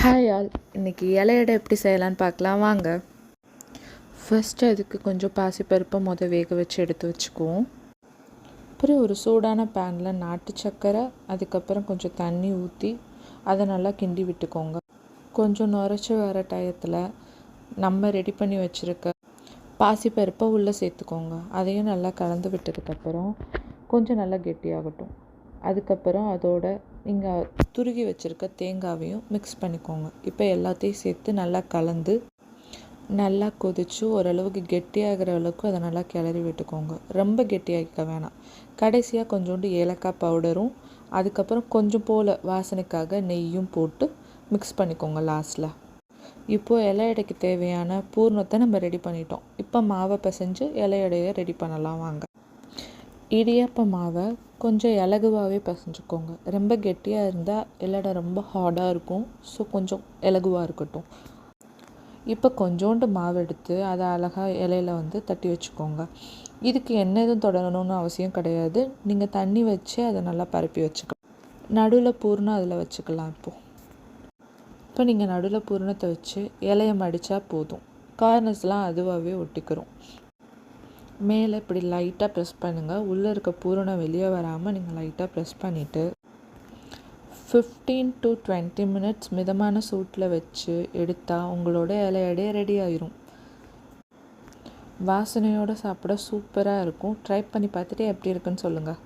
Hi all, இன்றைக்கி இலையடை எப்படி செய்யலான்னு பார்க்கலாம் வாங்க. ஃபஸ்ட்டு அதுக்கு கொஞ்சம் பாசிப்பருப்பை வேக வச்சு எடுத்து வச்சுக்குவோம். அப்புறம் ஒரு சூடான பேனில் நாட்டு சர்க்கரை, அதுக்கப்புறம் கொஞ்சம் தண்ணி ஊற்றி அதை நல்லா கிண்டி விட்டுக்கோங்க. கொஞ்சம் நுரைச்சி வர டயத்தில் நம்ம ரெடி பண்ணி வச்சுருக்க பாசிப்பருப்பை உள்ளே சேர்த்துக்கோங்க. அதையும் நல்லா கலந்து விட்டதுக்கப்புறம் கொஞ்சம் நல்லா கெட்டியாகட்டும். அதுக்கப்புறம் அதோட நீங்கள் துருகி வச்சுருக்க தேங்காவையும் மிக்ஸ் பண்ணிக்கோங்க. இப்போ எல்லாத்தையும் சேர்த்து நல்லா கலந்து நல்லா கொதித்து ஓரளவுக்கு கெட்டியாகிற அளவுக்கு அதை நல்லா கிளறி விட்டுக்கோங்க. ரொம்ப கெட்டியாகிக்க வேணாம். கடைசியாக கொஞ்சோண்டு ஏலக்காய் பவுடரும் அதுக்கப்புறம் கொஞ்சம் போல் வாசனைக்காக நெய்யும் போட்டு மிக்ஸ் பண்ணிக்கோங்க லாஸ்ட்டில். இப்போது இலை எடைக்கு தேவையான பூர்ணத்தை நம்ம ரெடி பண்ணிட்டோம். இப்போ மாவை பிசைஞ்சு இலை எடையை ரெடி பண்ணலாம் வாங்க. இடியாப்ப மாவை கொஞ்சம் இலகுவாகவே பிசைஞ்சுக்கோங்க. ரொம்ப கெட்டியாக இருந்தால் இலையடை ரொம்ப ஹார்டாக இருக்கும். ஸோ கொஞ்சம் இலகுவாக இருக்கட்டும். இப்போ கொஞ்சோண்டு மாவு எடுத்து அதை அழகாக இலையில தட்டி வச்சுக்கோங்க. இதுக்கு எண்ணெய் எதுவும் தொடரணும்னு அவசியம் கிடையாது. நீங்கள் தண்ணி வச்சு அதை நல்லா பரப்பி வச்சுக்கலாம். நடுவில் பூர்ணம் அதில் வச்சுக்கலாம். இப்போ நீங்கள் நடுவில் பூர்ணத்தை வச்சு இலையை மடித்தா போதும். கார்னர்ஸ்லாம் அதுவாகவே ஒட்டிக்கிறோம். மேலே இப்படி லைட்டாக ப்ரெஸ் பண்ணுங்கள். உள்ளே இருக்க பூரணம் வெளியே வராமல் நீங்கள் லைட்டாக ப்ரெஸ் பண்ணிவிட்டு 15 to 20 minutes மிதமான சூட்டில் வச்சு எடுத்தால் உங்களோட இலையடை ரெடி ஆயிரும். வாசனையோடு சாப்பிட சூப்பராக இருக்கும். ட்ரை பண்ணி பார்த்துட்டு எப்படி இருக்குன்னு சொல்லுங்கள்.